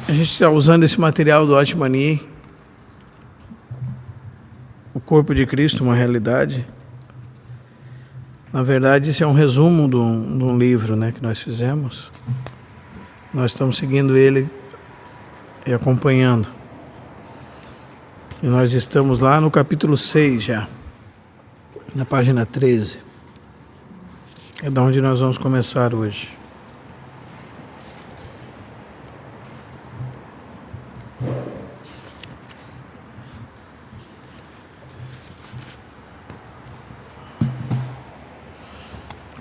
A gente está usando esse material do Atmani, o corpo de Cristo, uma realidade. Na verdade, isso é um resumo de um livro, né, que nós fizemos. Nós estamos seguindo ele e acompanhando. E nós estamos lá no capítulo 6 já, na página 13. É da onde nós vamos começar hoje.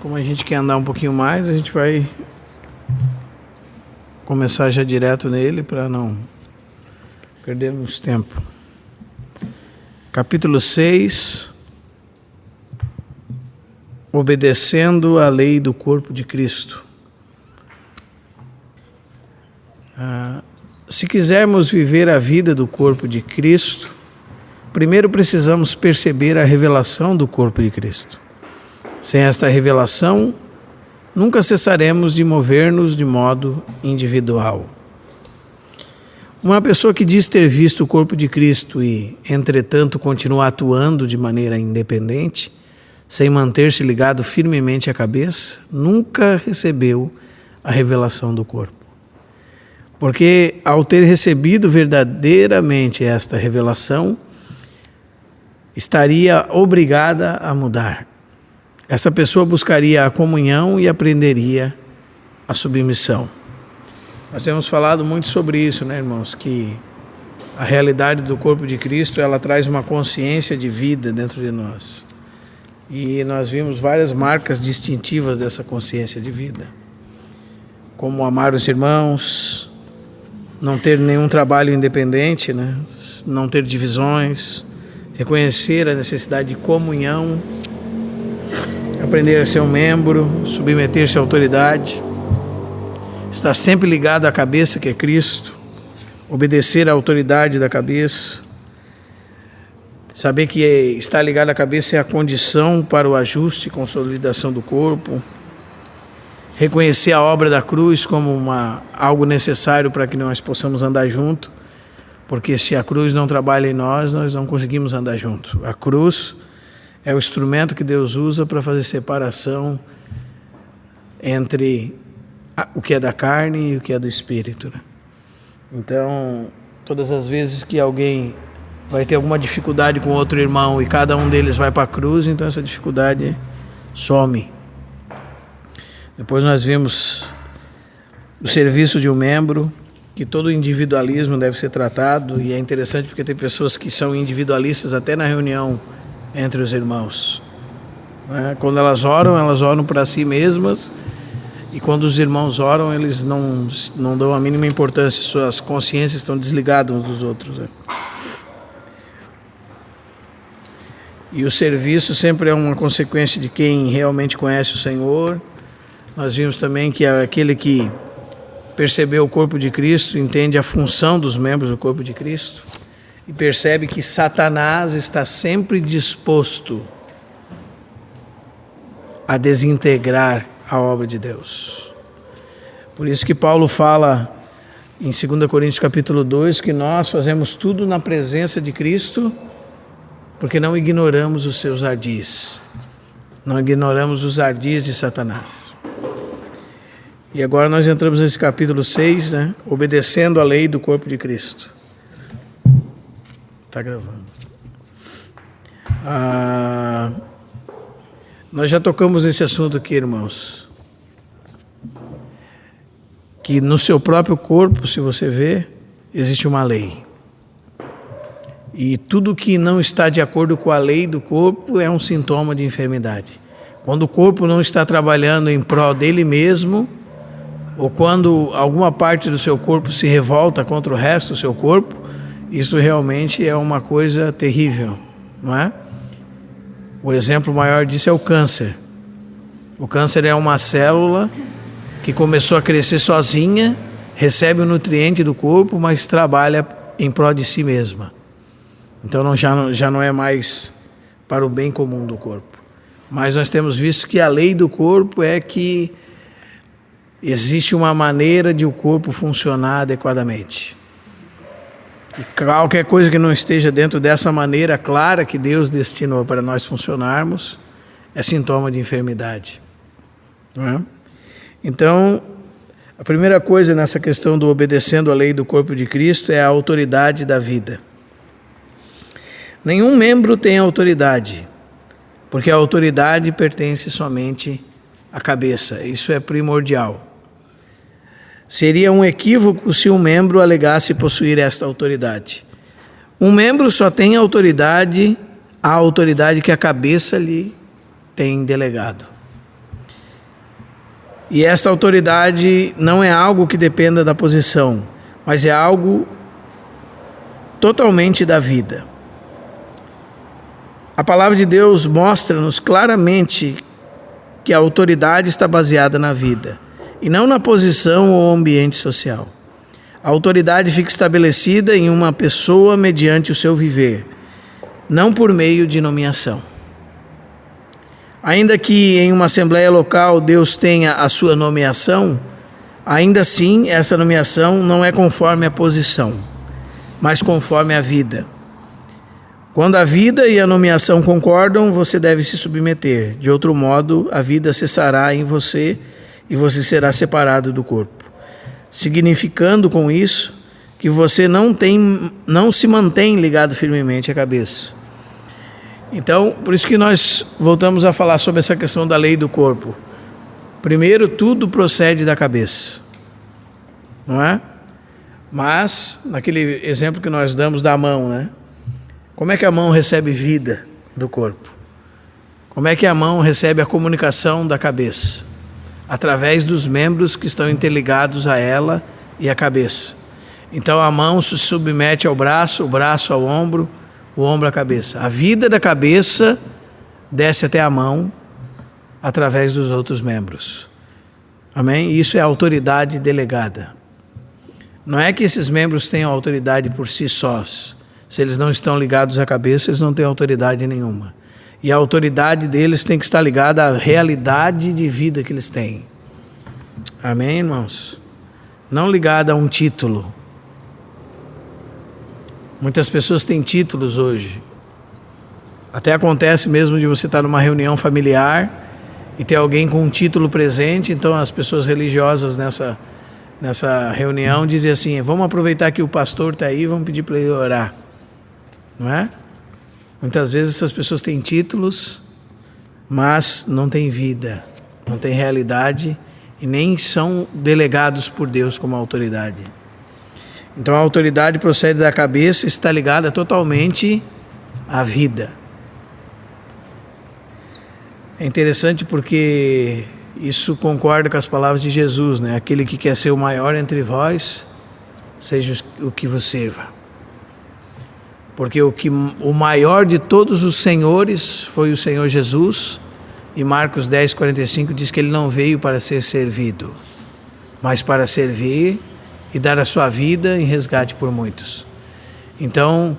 Como a gente quer andar um pouquinho mais, a gente vai começar já direto nele para não perdermos tempo. Capítulo 6, obedecendo à lei do corpo de Cristo. Se quisermos viver a vida do corpo de Cristo, primeiro precisamos perceber a revelação do corpo de Cristo. Sem esta revelação, nunca cessaremos de mover-nos de modo individual. Uma pessoa que diz ter visto o corpo de Cristo e, entretanto, continua atuando de maneira independente, sem manter-se ligado firmemente à cabeça, nunca recebeu a revelação do corpo. Porque, ao ter recebido verdadeiramente esta revelação, estaria obrigada a mudar. Essa pessoa buscaria a comunhão e aprenderia a submissão. Nós temos falado muito sobre isso, né, irmãos? Que a realidade do corpo de Cristo, ela traz uma consciência de vida dentro de nós. E nós vimos várias marcas distintivas dessa consciência de vida. Como amar os irmãos, não ter nenhum trabalho independente, né? Não ter divisões, reconhecer a necessidade de comunhão, aprender a ser um membro, submeter-se à autoridade, estar sempre ligado à cabeça que é Cristo, obedecer à autoridade da cabeça, saber que estar ligado à cabeça é a condição para o ajuste e consolidação do corpo, reconhecer a obra da cruz como algo necessário para que nós possamos andar junto, porque se a cruz não trabalha em nós, nós não conseguimos andar junto. A cruz é o instrumento que Deus usa para fazer separação entre o que é da carne e o que é do espírito, né? Então, todas as vezes que alguém vai ter alguma dificuldade com outro irmão e cada um deles vai para a cruz, então essa dificuldade some. Depois nós vimos o serviço de um membro, que todo individualismo deve ser tratado, e é interessante porque tem pessoas que são individualistas até na reunião entre os irmãos. Quando elas oram para si mesmas, e quando os irmãos oram, eles não dão a mínima importância, suas consciências estão desligadas uns dos outros. E o serviço sempre é uma consequência de quem realmente conhece o Senhor. Nós vimos também que aquele que percebeu o corpo de Cristo entende a função dos membros do corpo de Cristo e percebe que Satanás está sempre disposto a desintegrar a obra de Deus. Por isso que Paulo fala em 2 Coríntios capítulo 2 que nós fazemos tudo na presença de Cristo porque não ignoramos os seus ardis, não ignoramos os ardis de Satanás. E agora nós entramos nesse capítulo 6, né? Obedecendo a lei do corpo de Cristo. Está gravando. Nós já tocamos nesse assunto aqui, irmãos. Que no seu próprio corpo, se você vê, existe uma lei. E tudo que não está de acordo com a lei do corpo é um sintoma de enfermidade. Quando o corpo não está trabalhando em prol dele mesmo, ou quando alguma parte do seu corpo se revolta contra o resto do seu corpo, isso realmente é uma coisa terrível, não é? O exemplo maior disso é o câncer. O câncer é uma célula que começou a crescer sozinha, recebe o nutriente do corpo, mas trabalha em prol de si mesma. Então já não é mais para o bem comum do corpo. Mas nós temos visto que a lei do corpo é que Existe uma maneira de o corpo funcionar adequadamente. E qualquer coisa que não esteja dentro dessa maneira clara que Deus destinou para nós funcionarmos é sintoma de enfermidade. Não é? Então, a primeira coisa nessa questão do obedecendo a lei do corpo de Cristo é a autoridade da vida. Nenhum membro tem autoridade, porque a autoridade pertence somente à cabeça. Isso é primordial. Seria um equívoco se um membro alegasse possuir esta autoridade. Um membro só tem autoridade, a autoridade que a cabeça lhe tem delegado. E esta autoridade não é algo que dependa da posição, mas é algo totalmente da vida. A palavra de Deus mostra-nos claramente que a autoridade está baseada na vida, e não na posição ou ambiente social. A autoridade fica estabelecida em uma pessoa mediante o seu viver, não por meio de nomeação. Ainda que em uma assembleia local Deus tenha a sua nomeação, ainda assim essa nomeação não é conforme a posição, mas conforme a vida. Quando a vida e a nomeação concordam, você deve se submeter. De outro modo, a vida cessará em você e você será separado do corpo. Significando com isso que você não se mantém ligado firmemente à cabeça. Então, por isso que nós voltamos a falar sobre essa questão da lei do corpo. Primeiro, tudo procede da cabeça, não é? Mas, naquele exemplo que nós damos da mão, né? Como é que a mão recebe vida do corpo? Como é que a mão recebe a comunicação da cabeça? Através dos membros que estão interligados a ela e à cabeça. Então a mão se submete ao braço, o braço ao ombro, o ombro à cabeça. A vida da cabeça desce até a mão através dos outros membros. Amém? Isso é autoridade delegada. Não é que esses membros tenham autoridade por si sós. Se eles não estão ligados à cabeça, eles não têm autoridade nenhuma. E a autoridade deles tem que estar ligada à realidade de vida que eles têm. Amém, irmãos? Não ligada a um título. Muitas pessoas têm títulos hoje. Até acontece mesmo de você estar numa reunião familiar e ter alguém com um título presente, então as pessoas religiosas nessa reunião dizem assim: vamos aproveitar que o pastor está aí, vamos pedir para ele orar. Não é? Muitas vezes essas pessoas têm títulos, mas não têm vida, não têm realidade e nem são delegados por Deus como autoridade. Então a autoridade procede da cabeça e está ligada totalmente à vida. É interessante porque isso concorda com as palavras de Jesus, né? Aquele que quer ser o maior entre vós, seja o que vos sirva. Porque o maior de todos os senhores foi o Senhor Jesus, e Marcos 10:45 diz que ele não veio para ser servido, mas para servir e dar a sua vida em resgate por muitos. Então,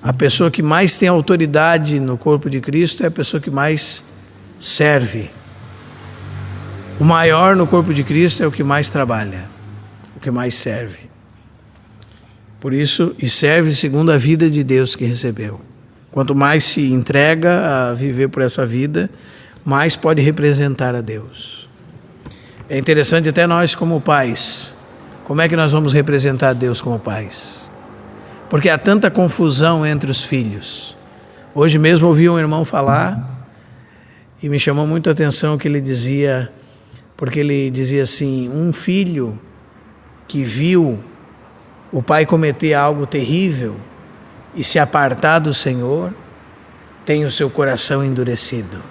a pessoa que mais tem autoridade no corpo de Cristo é a pessoa que mais serve. O maior no corpo de Cristo é o que mais trabalha, o que mais serve. Por isso, e serve segundo a vida de Deus que recebeu. Quanto mais se entrega a viver por essa vida, mais pode representar a Deus. É interessante até nós como pais. Como é que nós vamos representar a Deus como pais? Porque há tanta confusão entre os filhos. Hoje mesmo ouvi um irmão falar e me chamou muito a atenção que ele dizia, porque ele dizia assim: um filho que viu o pai cometer algo terrível e se apartar do Senhor, tem o seu coração endurecido.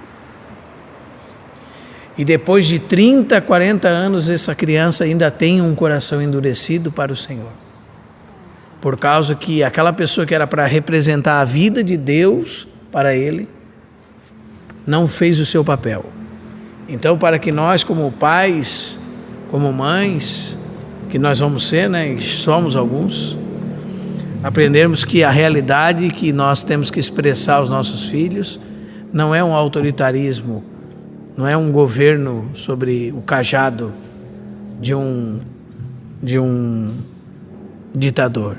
E depois de 30, 40 anos, essa criança ainda tem um coração endurecido para o Senhor. Por causa que aquela pessoa que era para representar a vida de Deus para ele, não fez o seu papel. Então, para que nós como pais, como mães, que nós vamos ser, né, e somos alguns, aprendermos que a realidade que nós temos que expressar aos nossos filhos não é um autoritarismo, não é um governo sobre o cajado, de um ditador,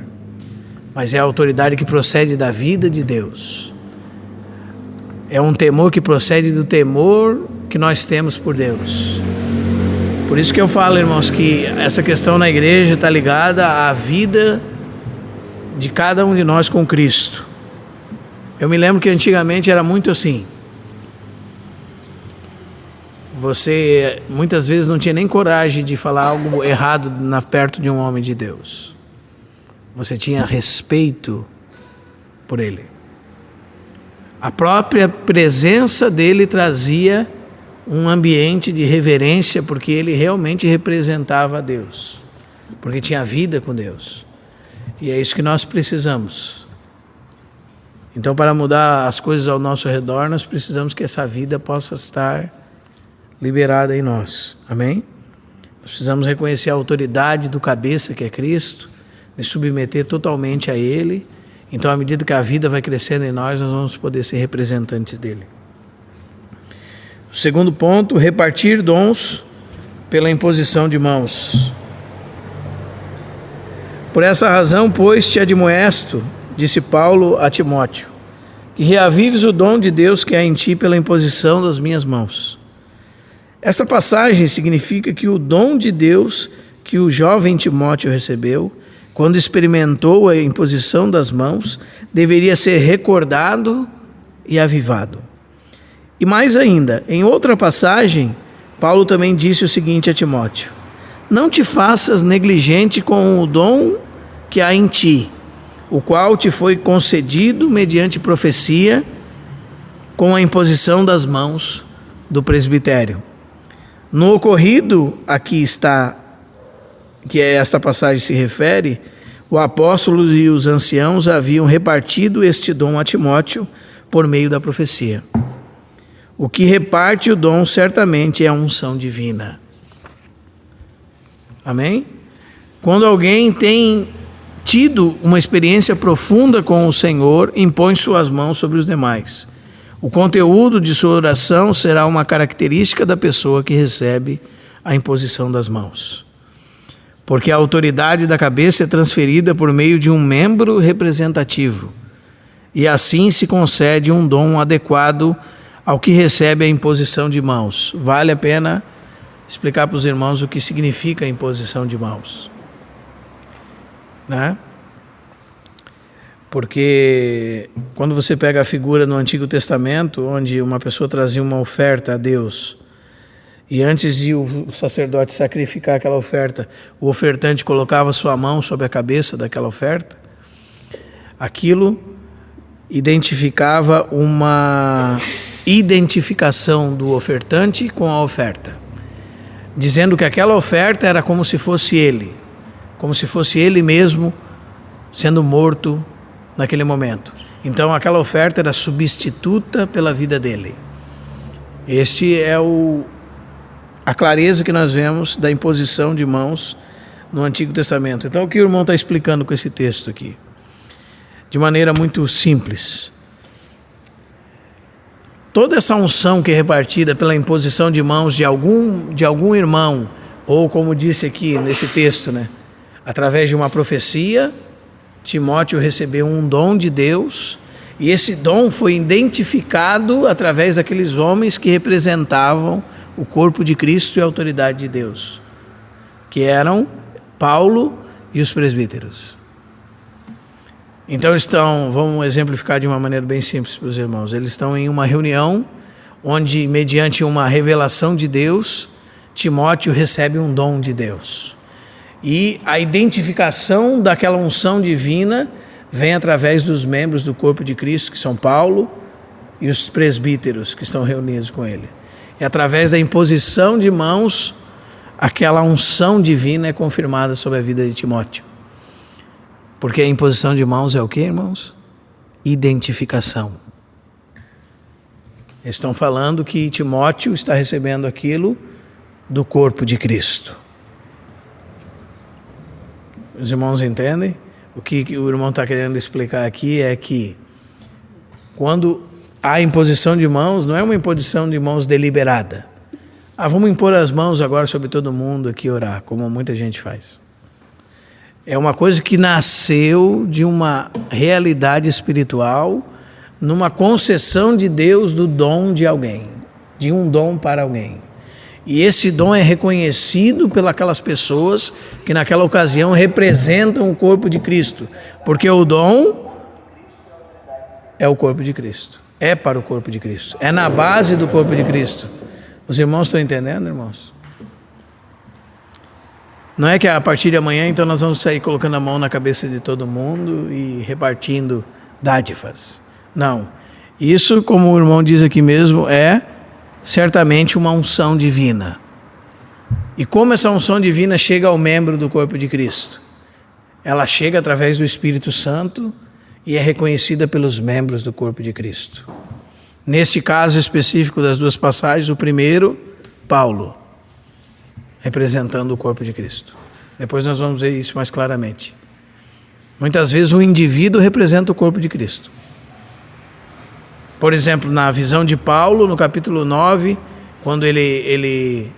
mas é a autoridade que procede da vida de Deus. É um temor que procede do temor que nós temos por Deus. Por isso que eu falo, irmãos, que essa questão na igreja está ligada à vida de cada um de nós com Cristo. Eu me lembro que antigamente era muito assim. Você muitas vezes não tinha nem coragem de falar algo errado perto de um homem de Deus. Você tinha respeito por ele. A própria presença dele trazia um ambiente de reverência, porque ele realmente representava a Deus, porque tinha vida com Deus. E é isso que nós precisamos. Então, para mudar as coisas ao nosso redor, nós precisamos que essa vida possa estar liberada em nós. Amém? Nós precisamos reconhecer a autoridade do cabeça, que é Cristo, e submeter totalmente a Ele. Então, à medida que a vida vai crescendo em nós, nós vamos poder ser representantes dele. O segundo ponto, repartir dons pela imposição de mãos. Por essa razão, pois, te admoesto, disse Paulo a Timóteo, que reavives o dom de Deus que há em ti pela imposição das minhas mãos. Esta passagem significa que o dom de Deus que o jovem Timóteo recebeu, quando experimentou a imposição das mãos, deveria ser recordado e avivado. E mais ainda, em outra passagem, Paulo também disse o seguinte a Timóteo: não te faças negligente com o dom que há em ti, o qual te foi concedido mediante profecia, com a imposição das mãos do presbitério. No ocorrido aqui está, que esta passagem se refere, o apóstolo e os anciãos haviam repartido este dom a Timóteo por meio da profecia. O que reparte o dom certamente é a unção divina. Amém? Quando alguém tem tido uma experiência profunda com o Senhor, impõe suas mãos sobre os demais. O conteúdo de sua oração será uma característica da pessoa que recebe a imposição das mãos. Porque a autoridade da cabeça é transferida por meio de um membro representativo. E assim se concede um dom adequado ao que recebe a imposição de mãos. Vale a pena explicar para os irmãos o que significa a imposição de mãos, né? Porque quando você pega a figura no Antigo Testamento, onde uma pessoa trazia uma oferta a Deus, e antes de o sacerdote sacrificar aquela oferta, o ofertante colocava sua mão sobre a cabeça daquela oferta, aquilo identificava uma identificação do ofertante com a oferta, dizendo que aquela oferta era como se fosse ele mesmo sendo morto naquele momento. Então aquela oferta era substituta pela vida dele. Este é a clareza que nós vemos da imposição de mãos no Antigo Testamento. Então o que o irmão está explicando com esse texto aqui? De maneira muito simples. Toda essa unção que é repartida pela imposição de mãos de algum irmão, ou como disse aqui nesse texto, né, através de uma profecia, Timóteo recebeu um dom de Deus, e esse dom foi identificado através daqueles homens que representavam o corpo de Cristo e a autoridade de Deus, que eram Paulo e os presbíteros. Então eles estão, vamos exemplificar de uma maneira bem simples para os irmãos, eles estão em uma reunião onde, mediante uma revelação de Deus, Timóteo recebe um dom de Deus. E a identificação daquela unção divina vem através dos membros do corpo de Cristo, que são Paulo e os presbíteros que estão reunidos com ele. E através da imposição de mãos, aquela unção divina é confirmada sobre a vida de Timóteo. Porque a imposição de mãos é o que, irmãos? Identificação. Eles estão falando que Timóteo está recebendo aquilo do corpo de Cristo. Os irmãos entendem? O que o irmão está querendo explicar aqui é que quando há imposição de mãos, não é uma imposição de mãos deliberada. vamos impor as mãos agora sobre todo mundo aqui e orar, como muita gente faz. É uma coisa que nasceu de uma realidade espiritual, numa concessão de Deus do dom de alguém, de um dom para alguém. E esse dom é reconhecido pelas pessoas que naquela ocasião representam o corpo de Cristo, porque o dom é o corpo de Cristo, é para o corpo de Cristo, é na base do corpo de Cristo. Os irmãos estão entendendo, irmãos? Não é que a partir de amanhã então nós vamos sair colocando a mão na cabeça de todo mundo e repartindo dádivas. Não, isso, como o irmão diz aqui mesmo, é certamente uma unção divina. E como essa unção divina chega ao membro do corpo de Cristo? Ela chega através do Espírito Santo e é reconhecida pelos membros do corpo de Cristo. Neste caso específico das duas passagens, o primeiro, Paulo, representando o corpo de Cristo. Depois nós vamos ver isso mais claramente. Muitas vezes o indivíduo representa o corpo de Cristo. Por exemplo, na visão de Paulo, no capítulo 9, quando ele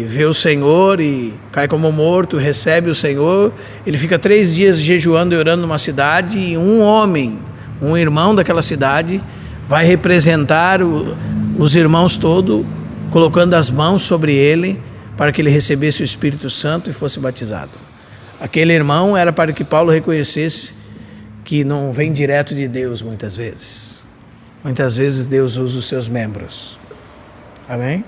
vê o Senhor e cai como morto, recebe o Senhor, ele fica 3 dias jejuando e orando numa cidade, e um homem, um irmão daquela cidade, vai representar os irmãos todos, colocando as mãos sobre ele, para que ele recebesse o Espírito Santo e fosse batizado. Aquele irmão era para que Paulo reconhecesse que não vem direto de Deus muitas vezes. Muitas vezes Deus usa os seus membros. Amém?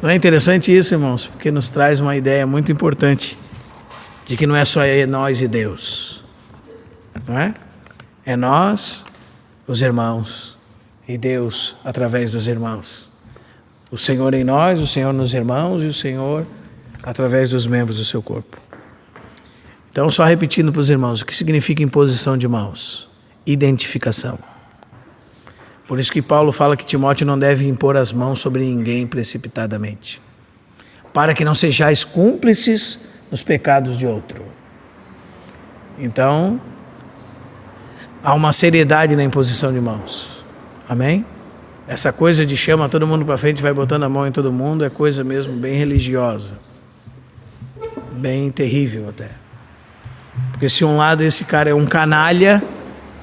Não é interessante isso, irmãos? Porque nos traz uma ideia muito importante de que não é só nós e Deus. Não é? É nós, os irmãos, e Deus através dos irmãos. O Senhor em nós, o Senhor nos irmãos e o Senhor através dos membros do seu corpo. Então, só repetindo para os irmãos, o que significa imposição de mãos? Identificação. Por isso que Paulo fala que Timóteo não deve impor as mãos sobre ninguém precipitadamente, para que não sejais cúmplices nos pecados de outro. Então, há uma seriedade na imposição de mãos. Amém? Essa coisa de chama todo mundo para frente e vai botando a mão em todo mundo é coisa mesmo bem religiosa, bem terrível até. Porque se um lado esse cara é um canalha,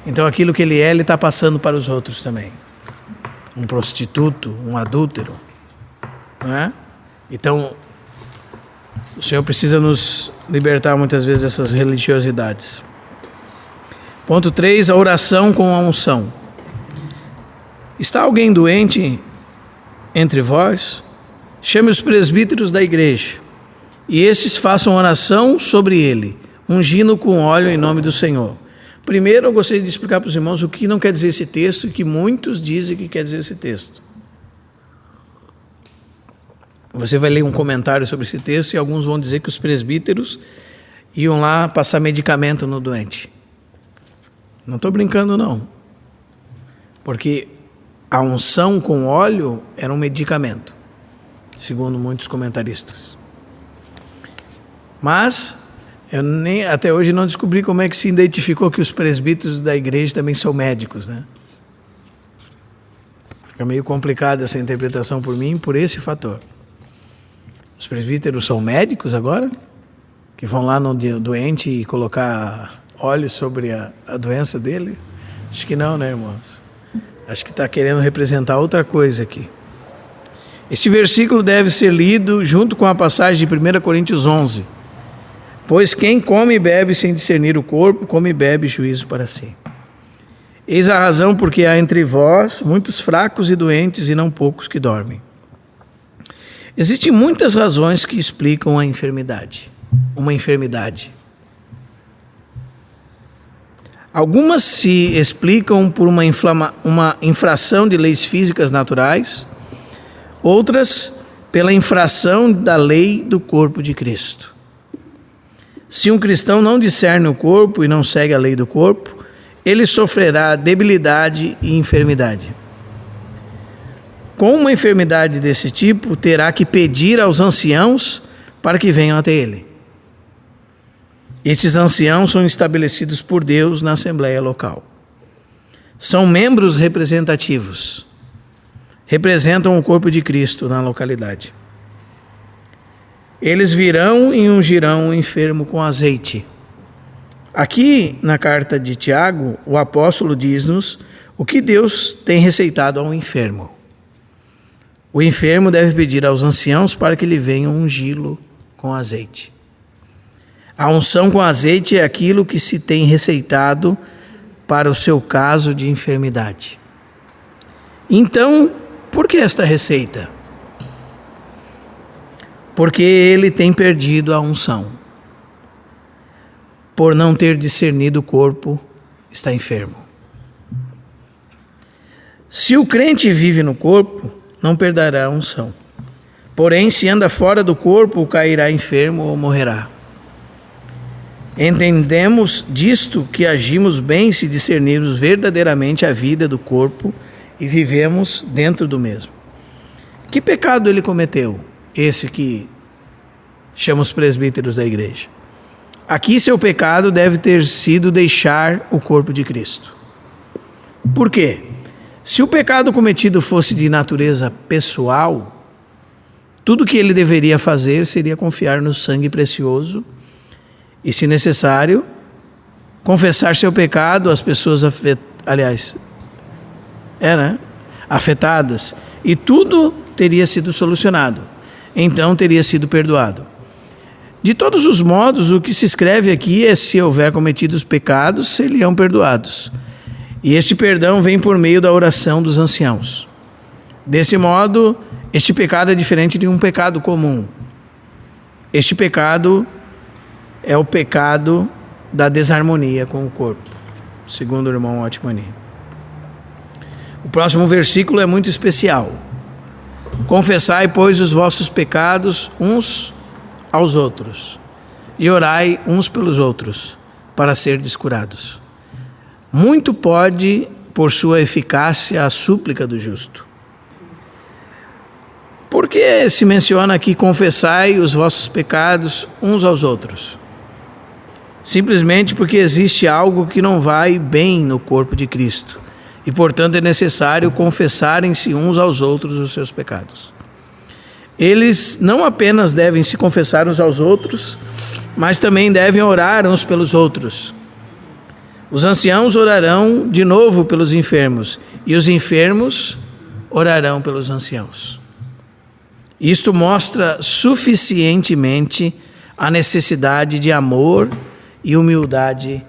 então aquilo que ele está passando para os outros também. Um prostituto, um adúltero. Não é? Então, o Senhor precisa nos libertar muitas vezes dessas religiosidades. Ponto 3, a oração com a unção. Está alguém doente entre vós? Chame os presbíteros da igreja, e esses façam oração sobre ele, ungindo com óleo em nome do Senhor. Primeiro, eu gostaria de explicar para os irmãos o que não quer dizer esse texto e que muitos dizem que quer dizer esse texto. Você vai ler um comentário sobre esse texto e alguns vão dizer que os presbíteros iam lá passar medicamento no doente. Não estou brincando, não. Porque a unção com óleo era um medicamento, segundo muitos comentaristas. Mas eu até hoje não descobri como é que se identificou que os presbíteros da igreja também são médicos, né? Fica meio complicada essa interpretação por mim, por esse fator. Os presbíteros são médicos agora? Que vão lá no doente e colocar óleo sobre a doença dele? Acho que não, né, irmãos? Acho que está querendo representar outra coisa aqui. Este versículo deve ser lido junto com a passagem de 1 Coríntios 11. Pois quem come e bebe sem discernir o corpo, come e bebe juízo para si. Eis a razão porque há entre vós muitos fracos e doentes e não poucos que dormem. Existem muitas razões que explicam a enfermidade. Uma enfermidade. Algumas se explicam por uma infração de leis físicas naturais, outras pela infração da lei do corpo de Cristo. Se um cristão não discerne o corpo e não segue a lei do corpo, ele sofrerá debilidade e enfermidade. Com uma enfermidade desse tipo, terá que pedir aos anciãos para que venham até ele. Estes anciãos são estabelecidos por Deus na Assembleia local. São membros representativos. representam o corpo de Cristo na localidade. Eles virão e ungirão o enfermo com azeite. Aqui na carta de Tiago, o apóstolo diz-nos o que Deus tem receitado ao enfermo. O enfermo deve pedir aos anciãos para que lhe venham ungí-lo com azeite. A unção com azeite é aquilo que se tem receitado para o seu caso de enfermidade. Então, por que esta receita? Porque ele tem perdido a unção. Por não ter discernido o corpo, está enfermo. Se o crente vive no corpo, não perderá a unção. Porém, se anda fora do corpo, cairá enfermo ou morrerá. Entendemos disto que agimos bem se discernirmos verdadeiramente a vida do corpo e vivemos dentro do mesmo. Que pecado ele cometeu? Esse que chama os presbíteros da igreja. Aqui seu pecado deve ter sido deixar o corpo de Cristo. Por quê? Se o pecado cometido fosse de natureza pessoal, tudo que ele deveria fazer seria confiar no sangue precioso e, se necessário, confessar seu pecado às pessoas afetadas, e tudo teria sido solucionado. Então teria sido perdoado. De todos os modos, o que se escreve aqui é: se houver cometido os pecados, seriam perdoados. E este perdão vem por meio da oração dos anciãos. Desse modo, este pecado é diferente de um pecado comum. Este pecado é o pecado da desarmonia com o corpo, segundo o irmão Otmani. O próximo versículo é muito especial. Confessai, pois, os vossos pecados uns aos outros, e orai uns pelos outros, para serdes curados. Muito pode, por sua eficácia, a súplica do justo. Por que se menciona aqui: confessai os vossos pecados uns aos outros? Simplesmente porque existe algo que não vai bem no corpo de Cristo, e portanto é necessário confessarem-se uns aos outros os seus pecados. Eles não apenas devem se confessar uns aos outros, mas também devem orar uns pelos outros. Os anciãos orarão de novo pelos enfermos, e os enfermos orarão pelos anciãos. Isto mostra suficientemente a necessidade de amor e humildade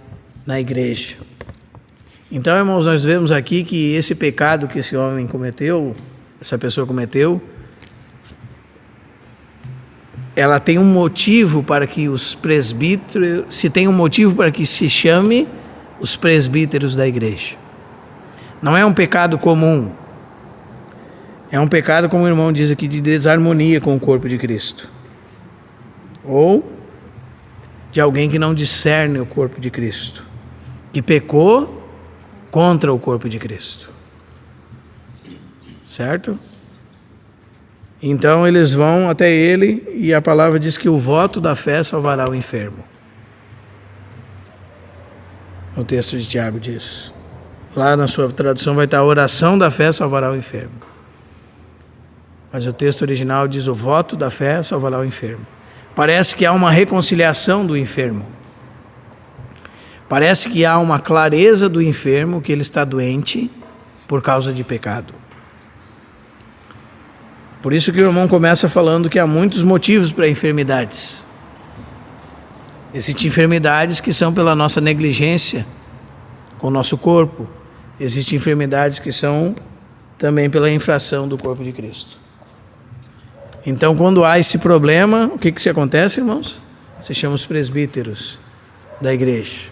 na igreja. Então, irmãos, nós vemos aqui que esse pecado que esse homem cometeu, essa pessoa cometeu, ela tem um motivo para que os presbíteros, se tem um motivo para que se chame os presbíteros da igreja. Não é um pecado comum. É um pecado, como o irmão diz aqui, de desarmonia com o corpo de Cristo. Ou de alguém que não discerne o corpo de Cristo, que pecou contra o corpo de Cristo. Certo? Então eles vão até ele, e a palavra diz que o voto da fé salvará o enfermo. O texto de Tiago diz. Lá na sua tradução vai estar: a oração da fé salvará o enfermo. Mas o texto original diz: o voto da fé salvará o enfermo. Parece que há uma reconciliação do enfermo. Parece que há uma clareza do enfermo que ele está doente por causa de pecado. Por isso que o irmão começa falando que há muitos motivos para enfermidades. Existem enfermidades que são pela nossa negligência com o nosso corpo. Existem enfermidades que são também pela infração do corpo de Cristo. Então, quando há esse problema, o que acontece, irmãos? Se chama os presbíteros da igreja.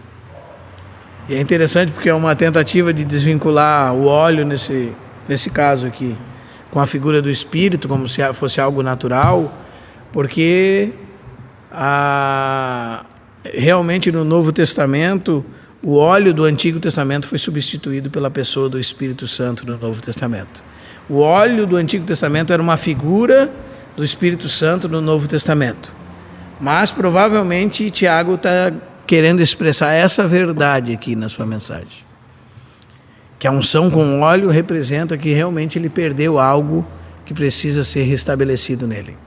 E é interessante porque é uma tentativa de desvincular o óleo nesse caso aqui com a figura do Espírito, como se fosse algo natural, porque realmente no Novo Testamento, o óleo do Antigo Testamento foi substituído pela pessoa do Espírito Santo no Novo Testamento. O óleo do Antigo Testamento era uma figura do Espírito Santo no Novo Testamento. Mas provavelmente Tiago está querendo expressar essa verdade aqui na sua mensagem. Que a unção com óleo representa que realmente ele perdeu algo que precisa ser restabelecido nele.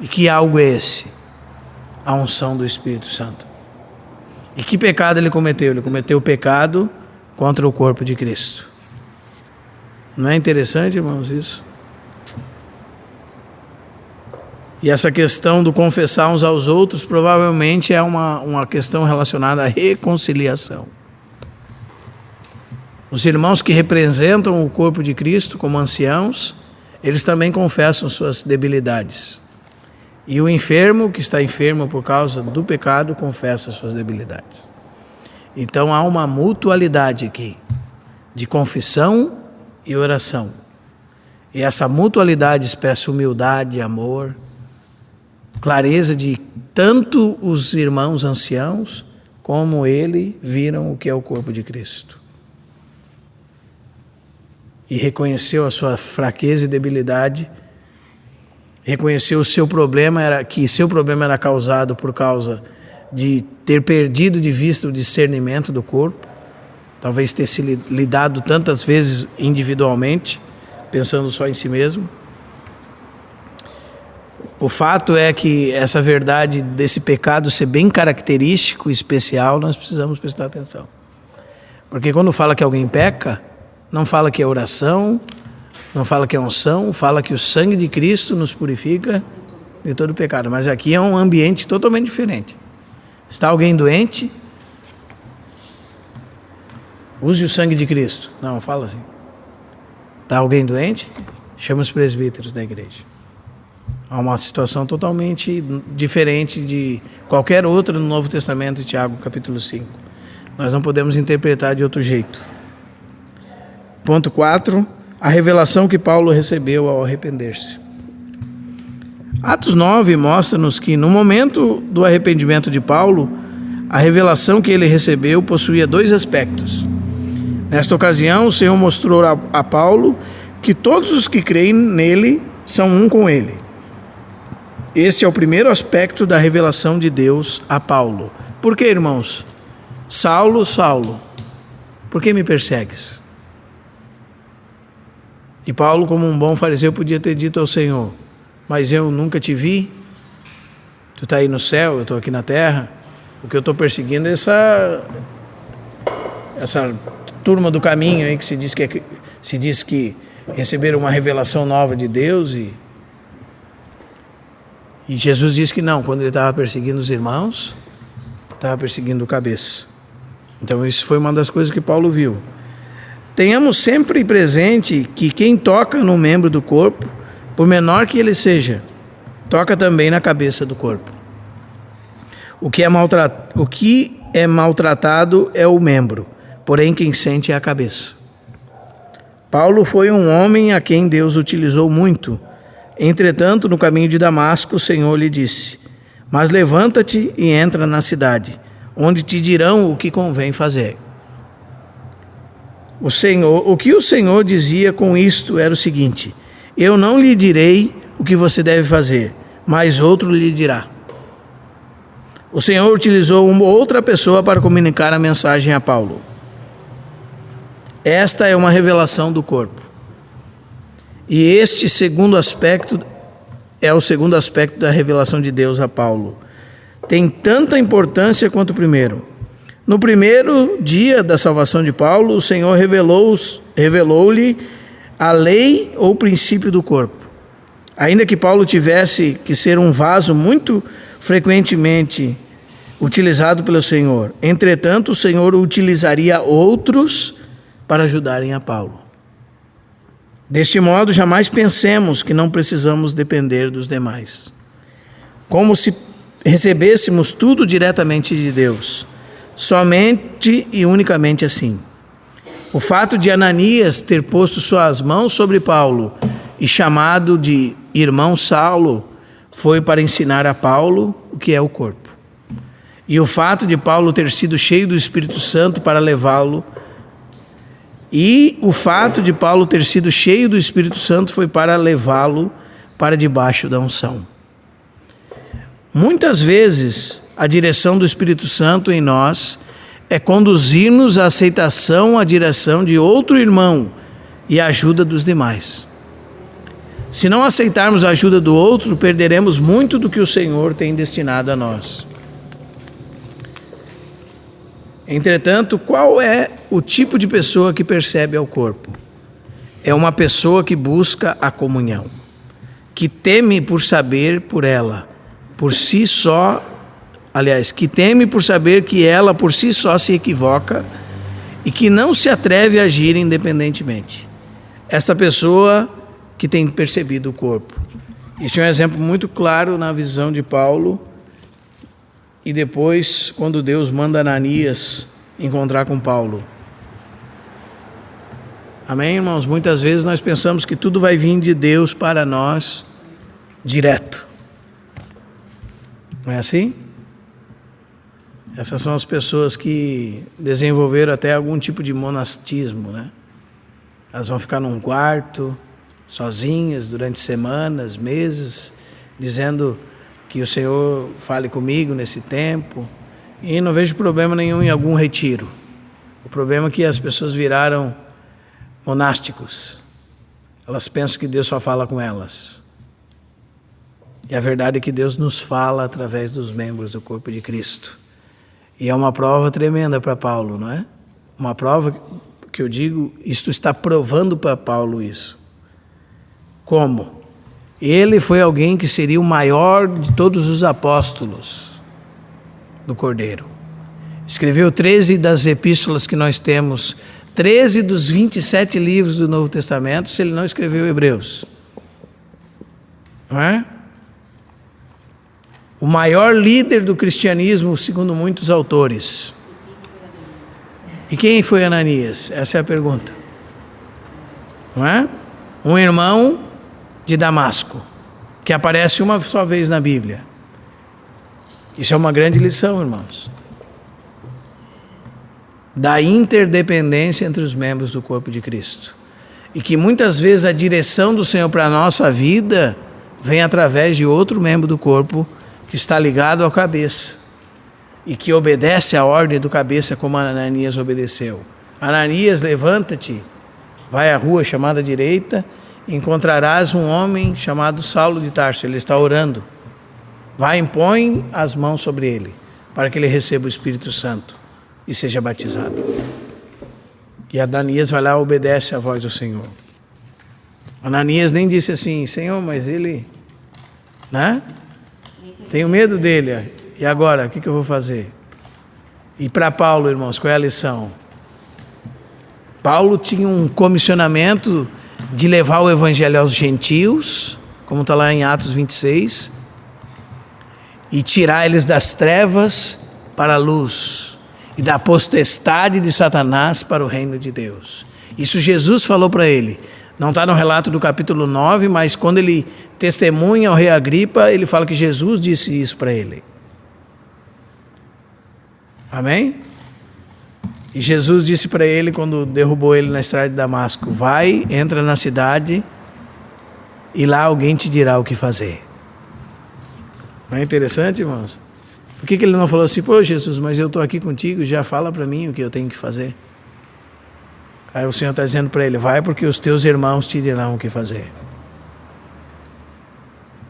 E que algo é esse? A unção do Espírito Santo. E que pecado ele cometeu? Ele cometeu o pecado contra o corpo de Cristo. Não é interessante, irmãos, isso? E essa questão do confessar uns aos outros provavelmente é uma questão relacionada à reconciliação. Os irmãos que representam o corpo de Cristo como anciãos, eles também confessam suas debilidades. E o enfermo, que está enfermo por causa do pecado, confessa suas debilidades. Então há uma mutualidade aqui, de confissão e oração. E essa mutualidade expressa humildade, amor, clareza de tanto os irmãos anciãos, como ele viram o que é o corpo de Cristo. E reconheceu a sua fraqueza e debilidade, reconheceu o seu problema, que seu problema era causado por causa de ter perdido de vista o discernimento do corpo, talvez ter se lidado tantas vezes individualmente, pensando só em si mesmo. O fato é que essa verdade desse pecado ser bem característico e especial, nós precisamos prestar atenção. Porque quando fala que alguém peca, não fala que é oração, não fala que é unção, fala que o sangue de Cristo nos purifica de todo pecado. Mas aqui é um ambiente totalmente diferente. Está alguém doente? Use o sangue de Cristo. Não, fala assim. Está alguém doente? Chama os presbíteros da igreja. Há uma situação totalmente diferente de qualquer outra no Novo Testamento, Tiago, capítulo 5. Nós não podemos interpretar de outro jeito. Ponto 4. A revelação que Paulo recebeu ao arrepender-se. Atos 9 mostra-nos que no momento do arrependimento de Paulo, a revelação que ele recebeu possuía dois aspectos. Nesta ocasião, o Senhor mostrou a Paulo que todos os que creem nele são um com ele. Este é o primeiro aspecto da revelação de Deus a Paulo. Por que, irmãos? Saulo, Saulo, por que me persegues? E Paulo, como um bom fariseu, podia ter dito ao Senhor: mas eu nunca te vi, tu está aí no céu, eu estou aqui na terra, o que eu estou perseguindo é essa turma do caminho aí que se diz que receberam uma revelação nova de Deus, e Jesus disse que não, quando ele estava perseguindo os irmãos, estava perseguindo o cabeça. Então isso foi uma das coisas que Paulo viu. Tenhamos sempre presente que quem toca no membro do corpo, por menor que ele seja, toca também na cabeça do corpo. O que é maltratado é o membro, porém quem sente é a cabeça. Paulo foi um homem a quem Deus utilizou muito. Entretanto, no caminho de Damasco, o Senhor lhe disse: mas levanta-te e entra na cidade, onde te dirão o que convém fazer. O que o Senhor dizia com isto era o seguinte: eu não lhe direi o que você deve fazer, mas outro lhe dirá. O Senhor utilizou uma outra pessoa para comunicar a mensagem a Paulo. Esta é uma revelação do corpo. E este segundo aspecto é o segundo aspecto da revelação de Deus a Paulo. Tem tanta importância quanto o primeiro. No primeiro dia da salvação de Paulo, o Senhor revelou-lhe a lei ou princípio do corpo. Ainda que Paulo tivesse que ser um vaso muito frequentemente utilizado pelo Senhor, entretanto, o Senhor utilizaria outros para ajudarem a Paulo. Deste modo, jamais pensemos que não precisamos depender dos demais, como se recebêssemos tudo diretamente de Deus, somente e unicamente assim. O fato de Ananias ter posto suas mãos sobre Paulo e chamado de irmão Saulo foi para ensinar a Paulo o que é o corpo. E o fato de Paulo ter sido cheio do Espírito Santo para levá-lo foi para levá-lo para debaixo da unção. Muitas vezes, a direção do Espírito Santo em nós é conduzir-nos à aceitação, à direção de outro irmão e à ajuda dos demais. Se não aceitarmos a ajuda do outro, perderemos muito do que o Senhor tem destinado a nós. Entretanto, qual é o tipo de pessoa que percebe ao corpo? É uma pessoa que busca a comunhão, que teme por saber por ela, por si só, que teme por saber que ela por si só se equivoca e que não se atreve a agir independentemente. Esta pessoa que tem percebido o corpo. Este é um exemplo muito claro na visão de Paulo. E depois, quando Deus manda Ananias encontrar com Paulo. Amém, irmãos? Muitas vezes nós pensamos que tudo vai vir de Deus para nós direto. Não é assim? Essas são as pessoas que desenvolveram até algum tipo de monastismo, né? Elas vão ficar num quarto, sozinhas, durante semanas, meses, dizendo que o Senhor fale comigo nesse tempo, e não vejo problema nenhum em algum retiro. O problema é que as pessoas viraram monásticos. Elas pensam que Deus só fala com elas. E a verdade é que Deus nos fala através dos membros do corpo de Cristo. E é uma prova tremenda para Paulo, não é? Uma prova que eu digo, isto está provando para Paulo isso. Como? Ele foi alguém que seria o maior de todos os apóstolos do Cordeiro. Escreveu 13 das epístolas que nós temos, 13 dos 27 livros do Novo Testamento, se ele não escreveu Hebreus. Não é? O maior líder do cristianismo, segundo muitos autores. E quem foi Ananias? Essa é a pergunta. Não é? Um irmão de Damasco, que aparece uma só vez na Bíblia. Isso é uma grande lição, irmãos. Da interdependência entre os membros do corpo de Cristo. E que muitas vezes a direção do Senhor para a nossa vida vem através de outro membro do corpo que está ligado à cabeça e que obedece à ordem do cabeça como Ananias obedeceu. Ananias, levanta-te, vai à rua chamada direita, encontrarás um homem chamado Saulo de Tarso, ele está orando. Vai, impõe as mãos sobre ele, para que ele receba o Espírito Santo e seja batizado. E Ananias vai lá e obedece à voz do Senhor. Ananias nem disse assim, Senhor, mas ele, né? Tenho medo dele, e agora, o que eu vou fazer? E para Paulo, irmãos, qual é a lição? Paulo tinha um comissionamento de levar o evangelho aos gentios, como está lá em Atos 26, e tirar eles das trevas para a luz, e da potestade de Satanás para o reino de Deus. Isso Jesus falou para ele. Não está no relato do capítulo 9, mas quando ele testemunha ao rei Agripa, ele fala que Jesus disse isso para ele. Amém? E Jesus disse para ele, quando derrubou ele na estrada de Damasco, vai, entra na cidade e lá alguém te dirá o que fazer. Não é interessante, irmãos? Por que ele não falou assim, pô Jesus, mas eu estou aqui contigo, já fala para mim o que eu tenho que fazer? Aí o Senhor está dizendo para ele, vai porque os teus irmãos te dirão o que fazer.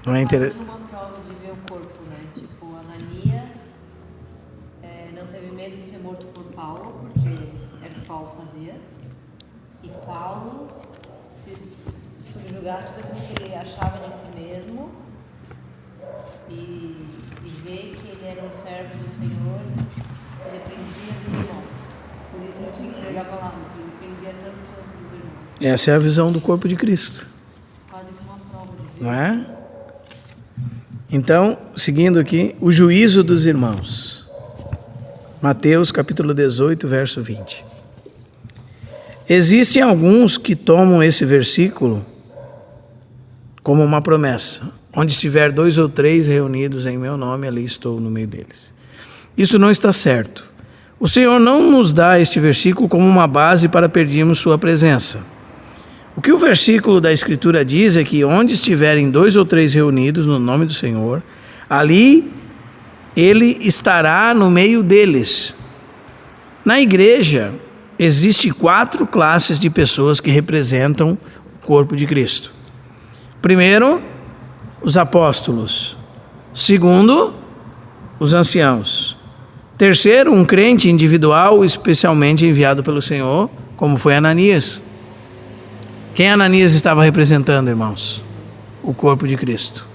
Não é interessante? Uma prova de ver o corpo, né? Tipo, Ananias não teve medo de ser morto por Paulo, porque era o que Paulo fazia. E Paulo se subjugar tudo aquilo que ele achava de si mesmo e ver que ele era um servo do Senhor que dependia dos irmãos. Por isso ele tinha que pregar a palavra, porque ele dependia tanto quanto dos irmãos. Essa é a visão do corpo de Cristo. Quase que uma prova de ver. Não é? Então, seguindo aqui, o juízo dos irmãos. Mateus capítulo 18, verso 20. Existem alguns que tomam esse versículo como uma promessa. Onde estiver 2 ou 3 reunidos em meu nome, ali estou no meio deles. Isso não está certo. O Senhor não nos dá este versículo como uma base para pedirmos sua presença. O que o versículo da Escritura diz é que onde estiverem 2 ou 3 reunidos no nome do Senhor, ali Ele estará no meio deles. Na igreja, existem 4 classes de pessoas que representam o corpo de Cristo. Primeiro, os apóstolos. Segundo, os anciãos. Terceiro, um crente individual, especialmente enviado pelo Senhor, como foi Ananias. Quem Ananias estava representando, irmãos? O corpo de Cristo.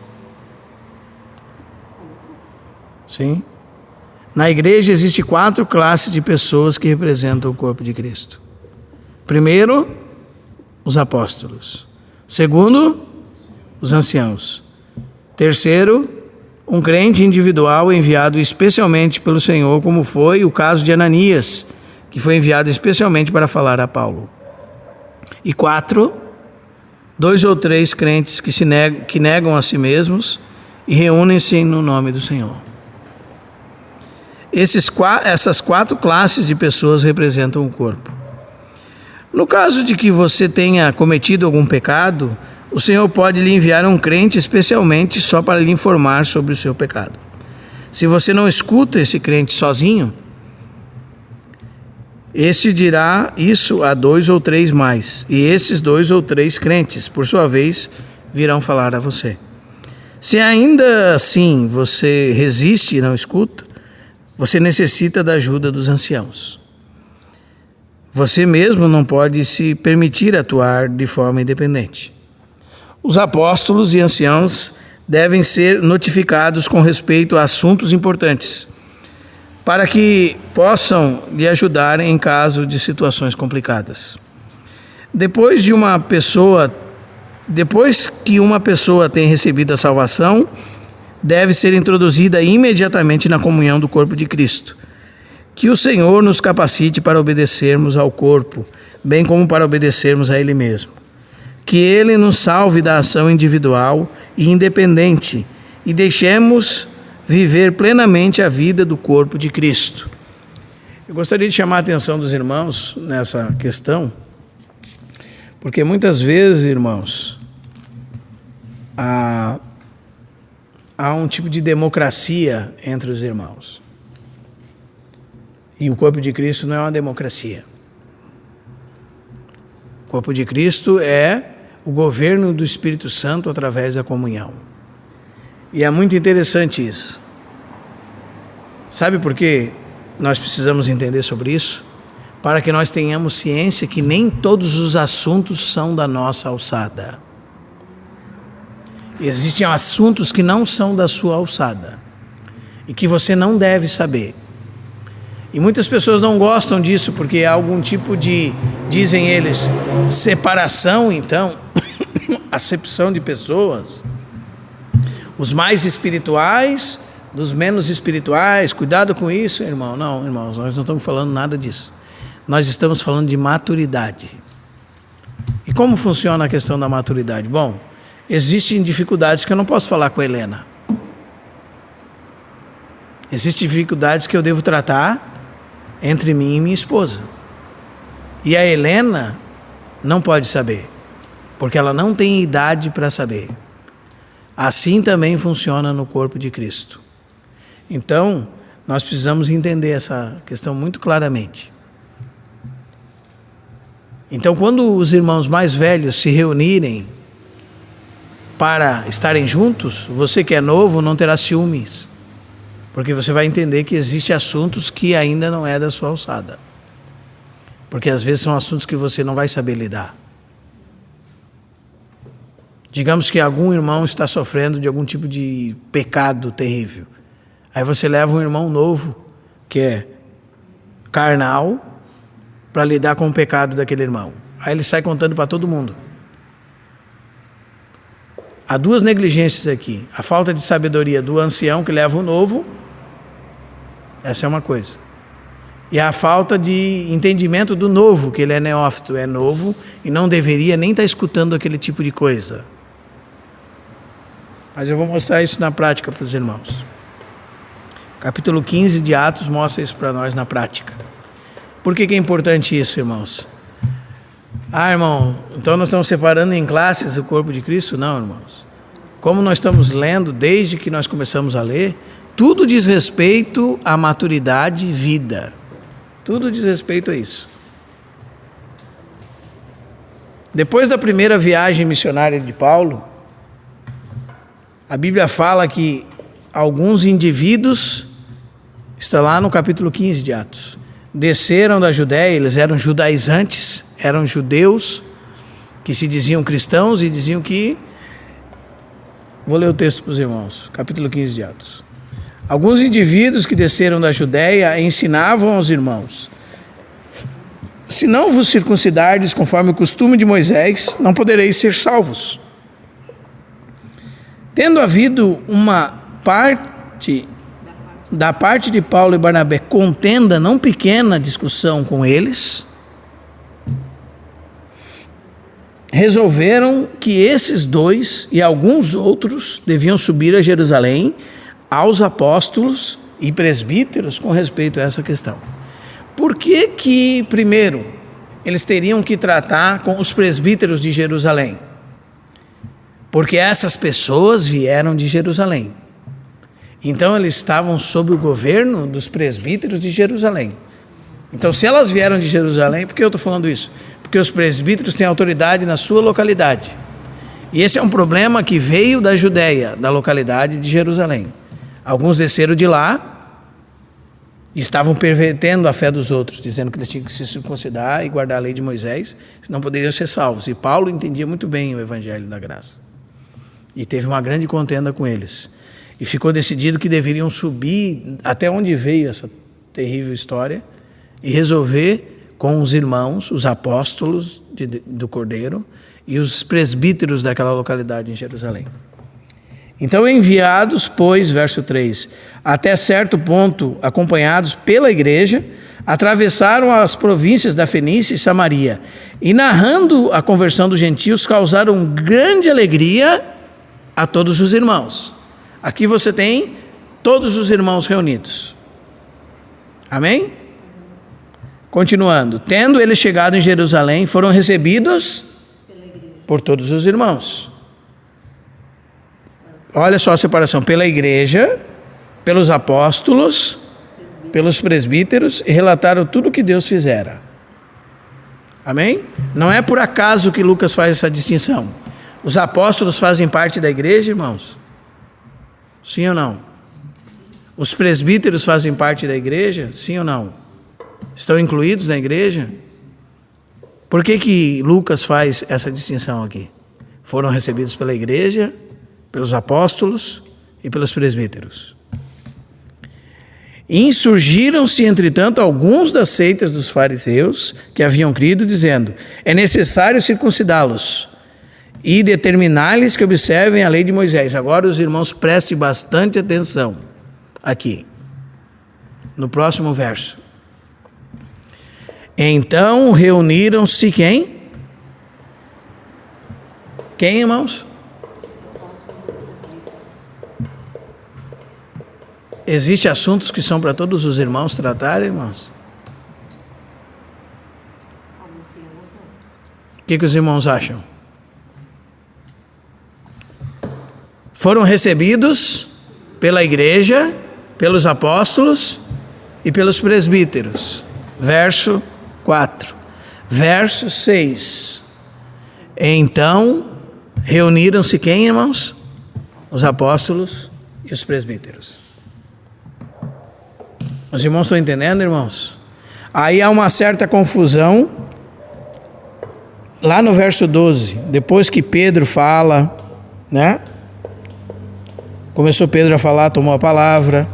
Sim? Na igreja existem 4 classes de pessoas que representam o corpo de Cristo. Primeiro, os apóstolos. Segundo, os anciãos. Terceiro, um crente individual enviado especialmente pelo Senhor, como foi o caso de Ananias, que foi enviado especialmente para falar a Paulo. E 4, 2 ou 3 crentes que negam a si mesmos e reúnem-se no nome do Senhor. Essas 4 classes de pessoas representam o corpo. No caso de que você tenha cometido algum pecado, o Senhor pode lhe enviar um crente especialmente só para lhe informar sobre o seu pecado. Se você não escuta esse crente sozinho, esse dirá isso a 2 ou 3 mais, e esses 2 ou 3 crentes, por sua vez, virão falar a você. Se ainda assim você resiste e não escuta, você necessita da ajuda dos anciãos. Você mesmo não pode se permitir atuar de forma independente. Os apóstolos e anciãos devem ser notificados com respeito a assuntos importantes, para que possam lhe ajudar em caso de situações complicadas. Depois que uma pessoa tem recebido a salvação, deve ser introduzida imediatamente na comunhão do corpo de Cristo. Que o Senhor nos capacite para obedecermos ao corpo, bem como para obedecermos a Ele mesmo. Que Ele nos salve da ação individual e independente e deixemos viver plenamente a vida do corpo de Cristo. Eu gostaria de chamar a atenção dos irmãos nessa questão, porque muitas vezes, irmãos, há um tipo de democracia entre os irmãos. E o corpo de Cristo não é uma democracia. O corpo de Cristo é o governo do Espírito Santo através da comunhão. E é muito interessante isso. Sabe por que nós precisamos entender sobre isso? Para que nós tenhamos ciência que nem todos os assuntos são da nossa alçada. Existem assuntos que não são da sua alçada e que você não deve saber. E muitas pessoas não gostam disso porque há algum tipo de, dizem eles, separação, então, acepção de pessoas. Os mais espirituais dos menos espirituais, cuidado com isso, irmão. Não, irmãos, nós não estamos falando nada disso. Nós estamos falando de maturidade. E como funciona a questão da maturidade? Bom, existem dificuldades que eu não posso falar com a Helena. Existem dificuldades que eu devo tratar entre mim e minha esposa. E a Helena não pode saber, porque ela não tem idade para saber. Assim também funciona no corpo de Cristo. Então, nós precisamos entender essa questão muito claramente. Então, quando os irmãos mais velhos se reunirem para estarem juntos, você que é novo não terá ciúmes, porque você vai entender que existem assuntos que ainda não é da sua alçada, porque às vezes são assuntos que você não vai saber lidar. Digamos que algum irmão está sofrendo de algum tipo de pecado terrível. Aí você leva um irmão novo, que é carnal, para lidar com o pecado daquele irmão. Aí ele sai contando para todo mundo. Há duas negligências aqui. A falta de sabedoria do ancião que leva o novo, essa é uma coisa. E a falta de entendimento do novo, que ele é neófito, é novo e não deveria nem estar escutando aquele tipo de coisa. Mas eu vou mostrar isso na prática para os irmãos. Capítulo 15 de Atos mostra isso para nós na prática. Por que é importante isso, irmãos? Ah, irmão, então nós estamos separando em classes o corpo de Cristo? Não, irmãos. Como nós estamos lendo, desde que nós começamos a ler, tudo diz respeito à maturidade e vida. Tudo diz respeito a isso. Depois da primeira viagem missionária de Paulo, a Bíblia fala que alguns indivíduos, está lá no capítulo 15 de Atos, desceram da Judéia, eles eram judaizantes, eram judeus que se diziam cristãos e diziam que... Vou ler o texto para os irmãos, capítulo 15 de Atos. Alguns indivíduos que desceram da Judéia ensinavam aos irmãos: se não vos circuncidardes conforme o costume de Moisés, não podereis ser salvos. Tendo havido uma parte, da parte de Paulo e Barnabé, contenda não pequena discussão com eles, resolveram que esses dois e alguns outros deviam subir a Jerusalém aos apóstolos e presbíteros com respeito a essa questão. Por que, primeiro, eles teriam que tratar com os presbíteros de Jerusalém? Porque essas pessoas vieram de Jerusalém. Então, eles estavam sob o governo dos presbíteros de Jerusalém. Então, se elas vieram de Jerusalém, por que eu estou falando isso? Porque os presbíteros têm autoridade na sua localidade. E esse é um problema que veio da Judéia, da localidade de Jerusalém. Alguns desceram de lá e estavam pervertendo a fé dos outros, dizendo que eles tinham que se circuncidar e guardar a lei de Moisés, senão poderiam ser salvos. E Paulo entendia muito bem o evangelho da graça. E teve uma grande contenda com eles. E ficou decidido que deveriam subir até onde veio essa terrível história e resolver com os irmãos, os apóstolos do Cordeiro e os presbíteros daquela localidade em Jerusalém. Então, enviados, pois, verso 3, até certo ponto, acompanhados pela igreja, atravessaram as províncias da Fenícia e Samaria, e narrando a conversão dos gentios, causaram grande alegria a todos os irmãos. Aqui você tem todos os irmãos reunidos. Amém? Continuando, tendo eles chegado em Jerusalém, foram recebidos por todos os irmãos. Olha só a separação, pela igreja, pelos apóstolos, pelos presbíteros, e relataram tudo o que Deus fizera. Amém? Não é por acaso que Lucas faz essa distinção. Os apóstolos fazem parte da igreja, irmãos? Sim ou não? Os presbíteros fazem parte da igreja? Sim ou não? Estão incluídos na igreja? Por que Lucas faz essa distinção aqui? Foram recebidos pela igreja, pelos apóstolos e pelos presbíteros. Insurgiram-se, entretanto, alguns das seitas dos fariseus que haviam crido, dizendo: é necessário circuncidá-los e determinar-lhes que observem a lei de Moisés. Agora os irmãos prestem bastante atenção aqui, no próximo verso. Então reuniram-se quem? Quem, irmãos? Existem assuntos que são para todos os irmãos tratarem, irmãos? O que os irmãos acham? Foram recebidos pela igreja, pelos apóstolos e pelos presbíteros. Verso 4. Verso 6. Então, reuniram-se quem, irmãos? Os apóstolos e os presbíteros. Os irmãos estão entendendo, irmãos? Aí há uma certa confusão. Lá no verso 12, depois que Pedro fala, né? Começou Pedro a falar, tomou a palavra.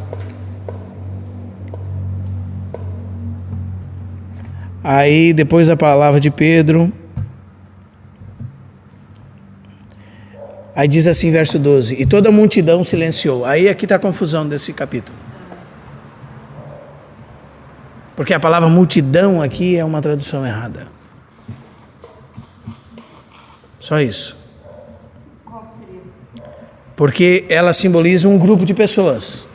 Aí, depois da palavra de Pedro, aí diz assim, verso 12, e toda a multidão silenciou. Aí aqui está a confusão desse capítulo. Porque a palavra multidão aqui é uma tradução errada. Só isso. Qual seria? Porque ela simboliza um grupo de pessoas.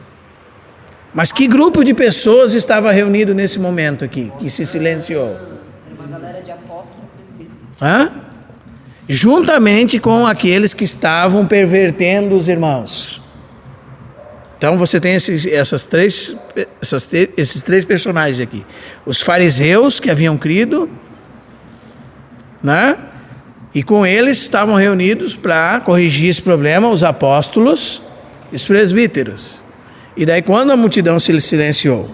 Mas que grupo de pessoas estava reunido nesse momento aqui, que se silenciou? Era uma galera de apóstolos e presbíteros. Hã? Juntamente com aqueles que estavam pervertendo os irmãos. Então você tem esses três personagens aqui. Os fariseus que haviam crido, né? E com eles estavam reunidos para corrigir esse problema os apóstolos e os presbíteros. E daí quando a multidão se silenciou.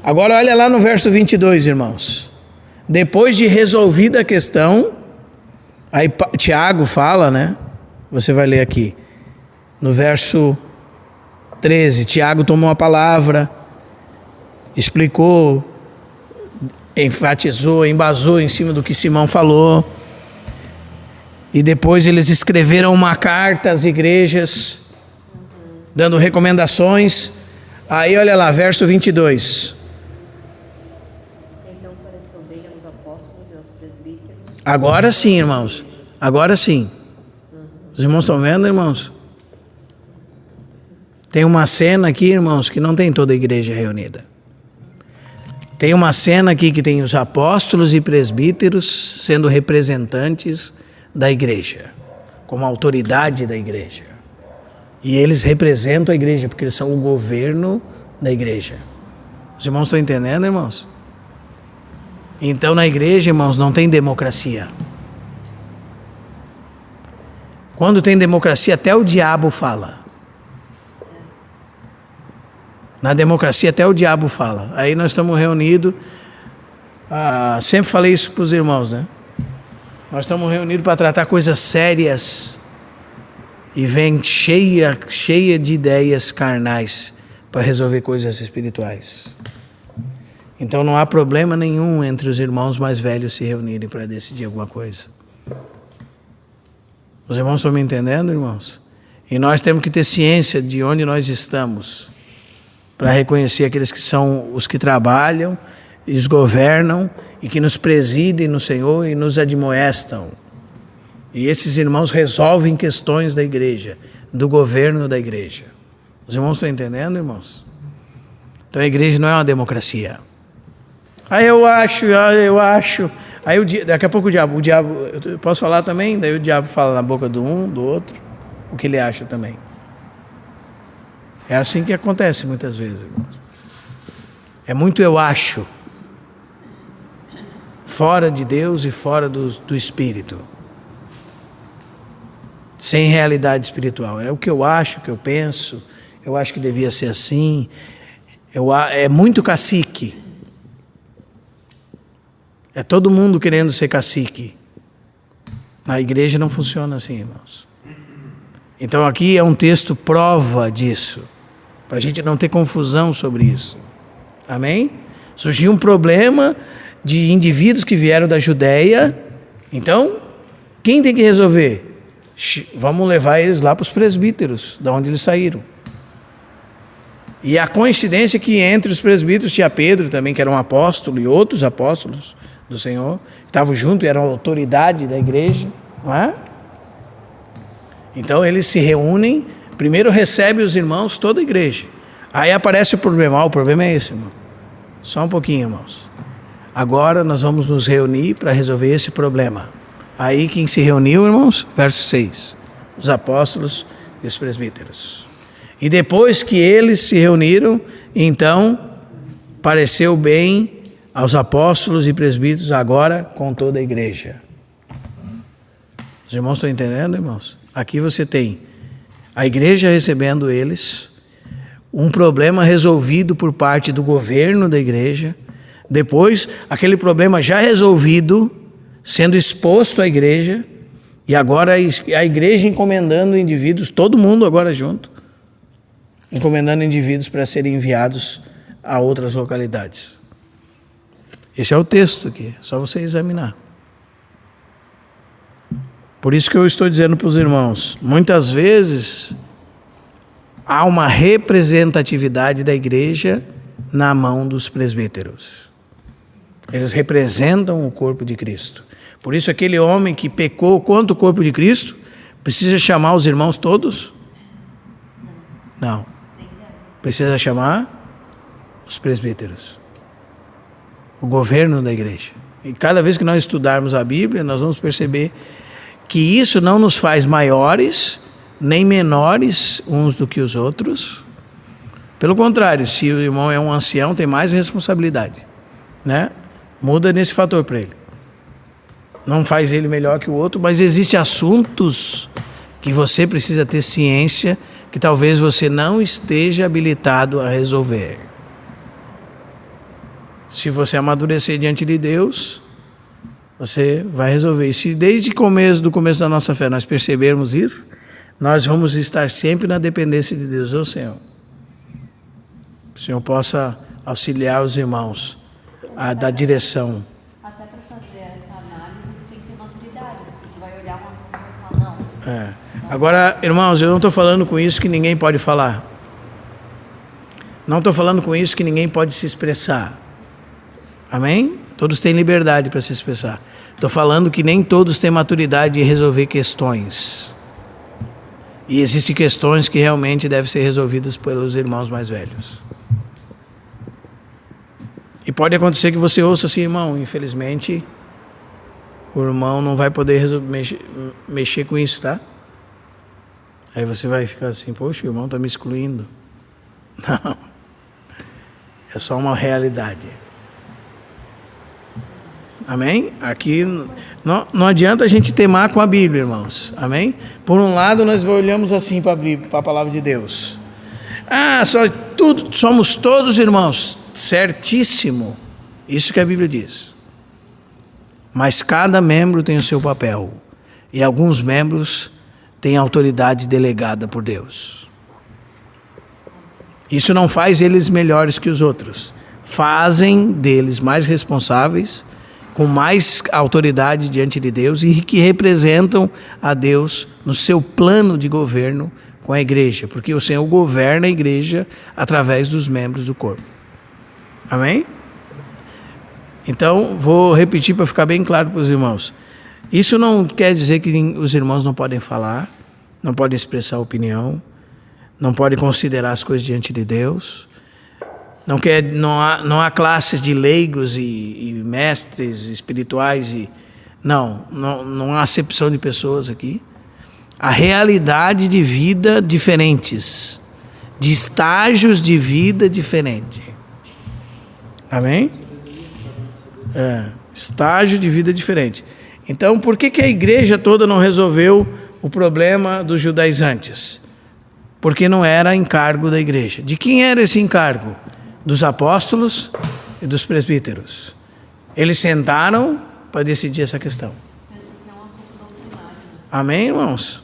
Agora olha lá no verso 22, irmãos. Depois de resolvida a questão, aí Tiago fala, né? Você vai ler aqui. No verso 13, Tiago tomou a palavra, explicou, enfatizou, embasou em cima do que Simão falou. E depois eles escreveram uma carta às igrejas, dando recomendações. Aí olha lá, verso 22. Então pareceu bem aos apóstolos e aos presbíteros. Agora sim, irmãos. Agora sim. Os irmãos estão vendo, irmãos? Tem uma cena aqui, irmãos, que não tem toda a igreja reunida. Tem uma cena aqui que tem os apóstolos e presbíteros sendo representantes da igreja, como autoridade da igreja. E eles representam a igreja, porque eles são o governo da igreja. Os irmãos estão entendendo, irmãos? Então na igreja, irmãos, não tem democracia. Quando tem democracia, até o diabo fala. Na democracia até o diabo fala. Aí nós estamos reunidos, sempre falei isso para os irmãos, né? Nós estamos reunidos para tratar coisas sérias e vem cheia de ideias carnais para resolver coisas espirituais. Então não há problema nenhum entre os irmãos mais velhos se reunirem para decidir alguma coisa. Os irmãos estão me entendendo, irmãos? E nós temos que ter ciência de onde nós estamos, para reconhecer aqueles que são os que trabalham e os governam e que nos presidem no Senhor e nos admoestam. E esses irmãos resolvem questões da igreja, do governo da igreja. Os irmãos estão entendendo, irmãos? Então a igreja não é uma democracia. Eu acho. Aí daqui a pouco o diabo, eu posso falar também? Daí o diabo fala na boca do um, do outro, o que ele acha também. É assim que acontece muitas vezes, irmãos. É muito eu acho. Fora de Deus e fora do Espírito. Sem realidade espiritual. É o que eu acho, o que eu penso. Eu acho que devia ser assim. É muito cacique. É todo mundo querendo ser cacique. Na igreja não funciona assim, irmãos. Então aqui é um texto prova disso. Para a gente não ter confusão sobre isso. Amém? Surgiu um problema de indivíduos que vieram da Judéia. Então, quem tem que resolver? Vamos levar eles lá para os presbíteros, de onde eles saíram. E a coincidência é que entre os presbíteros tinha Pedro também, que era um apóstolo, e outros apóstolos do Senhor, que estavam juntos, eram a autoridade da igreja. Não é? Então eles se reúnem. Primeiro recebe os irmãos, toda a igreja. Aí aparece o problema. O problema é esse, irmão. Só um pouquinho, irmãos. Agora nós vamos nos reunir para resolver esse problema. Aí quem se reuniu, irmãos? Verso 6. Os apóstolos e os presbíteros. E depois que eles se reuniram, então pareceu bem aos apóstolos e presbíteros, agora com toda a igreja. Os irmãos estão entendendo, irmãos? Aqui você tem a igreja recebendo eles, um problema resolvido por parte do governo da igreja, depois aquele problema já resolvido, sendo exposto à igreja, e agora a igreja encomendando indivíduos, todo mundo agora junto, encomendando indivíduos para serem enviados a outras localidades. Esse é o texto aqui, só você examinar. Por isso que eu estou dizendo para os irmãos, muitas vezes há uma representatividade da igreja na mão dos presbíteros. Eles representam o corpo de Cristo. Por isso aquele homem que pecou contra o corpo de Cristo, precisa chamar os irmãos todos? Não. Precisa chamar os presbíteros. O governo da igreja. E cada vez que nós estudarmos a Bíblia, nós vamos perceber que isso não nos faz maiores, nem menores uns do que os outros. Pelo contrário, se o irmão é um ancião, tem mais responsabilidade, né? Muda nesse fator para ele. Não faz ele melhor que o outro, mas existem assuntos que você precisa ter ciência que talvez você não esteja habilitado a resolver. Se você amadurecer diante de Deus, você vai resolver. E se desde o começo da nossa fé nós percebermos isso, nós vamos estar sempre na dependência de Deus, ô Senhor. Que o Senhor possa auxiliar os irmãos a dar direção. Até para fazer essa análise, tu tem que ter maturidade, porque tu vai olhar um assunto e vai falar, não. Agora, irmãos, eu não estou falando com isso que ninguém pode falar. Não estou falando com isso que ninguém pode se expressar. Amém? Todos têm liberdade para se expressar. Estou falando que nem todos têm maturidade de resolver questões. E existem questões que realmente devem ser resolvidas pelos irmãos mais velhos. E pode acontecer que você ouça assim, irmão, infelizmente, o irmão não vai poder mexer com isso, tá? Aí você vai ficar assim, poxa, o irmão está me excluindo. Não. É só uma realidade. Amém? Aqui não adianta a gente temar com a Bíblia, irmãos. Amém? Por um lado, nós olhamos assim para a palavra de Deus. Somos todos irmãos. Certíssimo. Isso que a Bíblia diz. Mas cada membro tem o seu papel. E alguns membros têm autoridade delegada por Deus. Isso não faz eles melhores que os outros. Fazem deles mais responsáveis, com mais autoridade diante de Deus e que representam a Deus no seu plano de governo com a igreja, porque o Senhor governa a igreja através dos membros do corpo. Amém? Então, vou repetir para ficar bem claro para os irmãos. Isso não quer dizer que os irmãos não podem falar, não podem expressar opinião, não podem considerar as coisas diante de Deus. Não há classes de leigos e mestres espirituais. Não há acepção de pessoas aqui. Há realidade de vida diferentes, de estágios de vida diferentes. Amém? Estágio de vida diferente. Então, por que a igreja toda não resolveu o problema dos judaizantes? Porque não era encargo da igreja. De quem era esse encargo? Dos apóstolos e dos presbíteros. Eles sentaram para decidir essa questão. Amém, irmãos?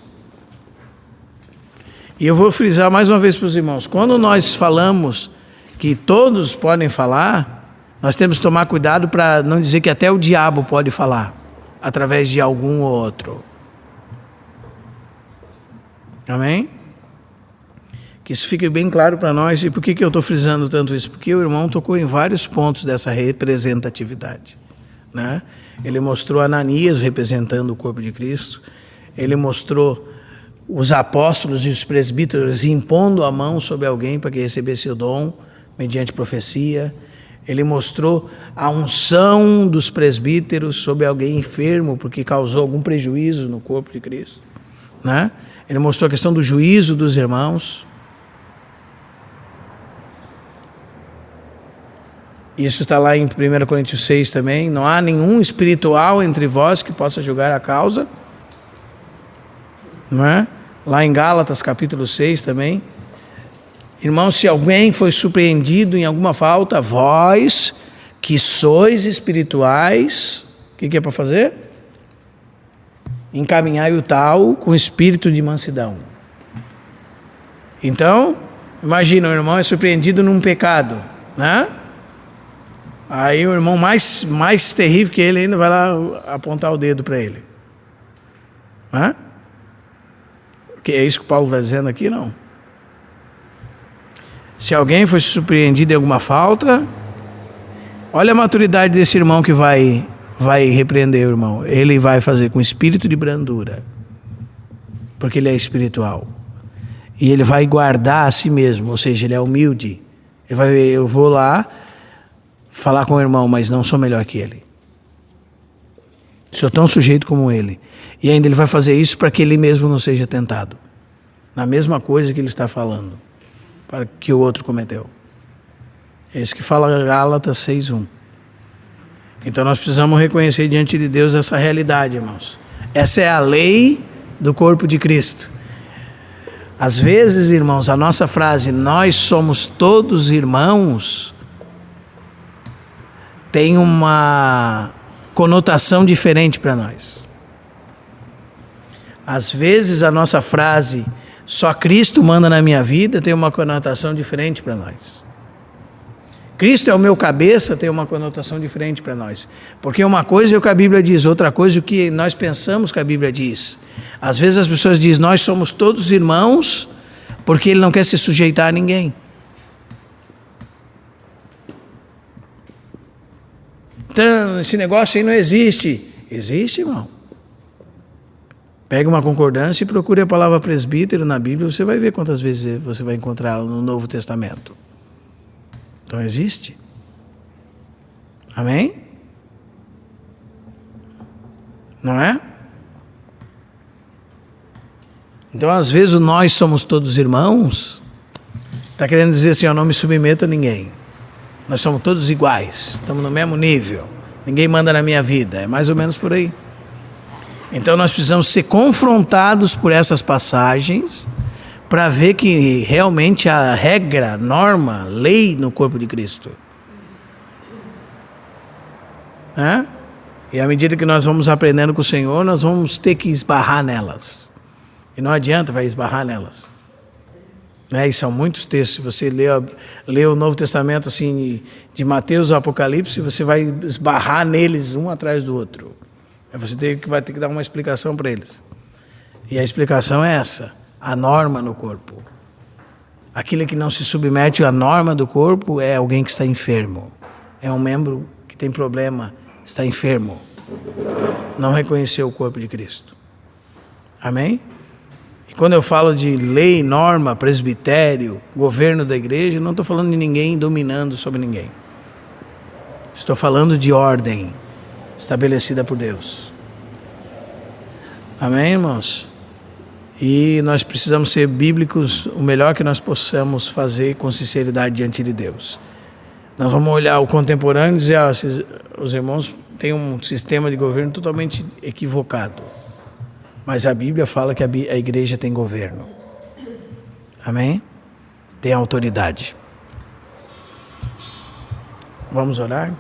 E eu vou frisar mais uma vez para os irmãos. Quando nós falamos que todos podem falar, nós temos que tomar cuidado para não dizer que até o diabo pode falar, através de algum ou outro. Amém? Que isso fique bem claro para nós. E por que eu estou frisando tanto isso? Porque o irmão tocou em vários pontos dessa representatividade, né? Ele mostrou Ananias representando o corpo de Cristo. Ele mostrou os apóstolos e os presbíteros impondo a mão sobre alguém para que recebesse o dom mediante profecia. Ele mostrou a unção dos presbíteros sobre alguém enfermo porque causou algum prejuízo no corpo de Cristo, né? Ele mostrou a questão do juízo dos irmãos. Isso está lá em 1 Coríntios 6 também. Não há nenhum espiritual entre vós que possa julgar a causa. Não é? Lá em Gálatas capítulo 6 também. Irmãos, se alguém foi surpreendido em alguma falta, vós que sois espirituais, o que é para fazer? Encaminhai o tal com espírito de mansidão. Então, imagina, o irmão é surpreendido num pecado, né? Aí o irmão mais terrível que ele ainda vai lá apontar o dedo para ele. Né? Que é isso que Paulo está dizendo aqui? Não. Se alguém foi surpreendido em alguma falta, olha a maturidade desse irmão que vai repreender o irmão. Ele vai fazer com espírito de brandura, porque ele é espiritual. E ele vai guardar a si mesmo, ou seja, ele é humilde. Ele vai ver, eu vou lá falar com o irmão, mas não sou melhor que ele. Sou tão sujeito como ele. E ainda ele vai fazer isso para que ele mesmo não seja tentado. na mesma coisa que ele está falando, para que o outro cometeu. É isso que fala Gálatas 6:1. Então nós precisamos reconhecer diante de Deus essa realidade, irmãos. Essa é a lei do corpo de Cristo. Às vezes, irmãos, a nossa frase, nós somos todos irmãos, tem uma conotação diferente para nós. Às vezes a nossa frase, só Cristo manda na minha vida, tem uma conotação diferente para nós. Cristo é o meu cabeça, tem uma conotação diferente para nós. Porque uma coisa é o que a Bíblia diz, outra coisa é o que nós pensamos que a Bíblia diz. Às vezes as pessoas dizem, nós somos todos irmãos, porque ele não quer se sujeitar a ninguém. Então, esse negócio aí não existe. Existe, irmão. Pega uma concordância e procure a palavra presbítero na Bíblia, você vai ver quantas vezes você vai encontrá-la no Novo Testamento. Então existe. Amém? Não é? Então às vezes o nós somos todos irmãos, está querendo dizer assim, eu não me submeto a ninguém. Nós somos todos iguais, estamos no mesmo nível. Ninguém manda na minha vida, é mais ou menos por aí. Então nós precisamos ser confrontados por essas passagens para ver que realmente a regra, norma, lei no corpo de Cristo. E à medida que nós vamos aprendendo com o Senhor, nós vamos ter que esbarrar nelas. E não adianta, vai esbarrar nelas. E são muitos textos. Se você lê o Novo Testamento assim, de Mateus ao Apocalipse, você vai esbarrar neles um atrás do outro. Você vai ter que dar uma explicação para eles. E a explicação é essa. A norma no corpo. Aquilo que não se submete à norma do corpo é alguém que está enfermo. É um membro que tem problema, está enfermo. Não reconheceu o corpo de Cristo. Amém? E quando eu falo de lei, norma, presbitério, governo da igreja, não estou falando de ninguém dominando sobre ninguém. Estou falando de ordem estabelecida por Deus. Amém, irmãos? E nós precisamos ser bíblicos o melhor que nós possamos fazer com sinceridade diante de Deus. Nós vamos olhar o contemporâneo e dizer, os irmãos têm um sistema de governo totalmente equivocado. Mas a Bíblia fala que a igreja tem governo. Amém? Tem autoridade. Vamos orar?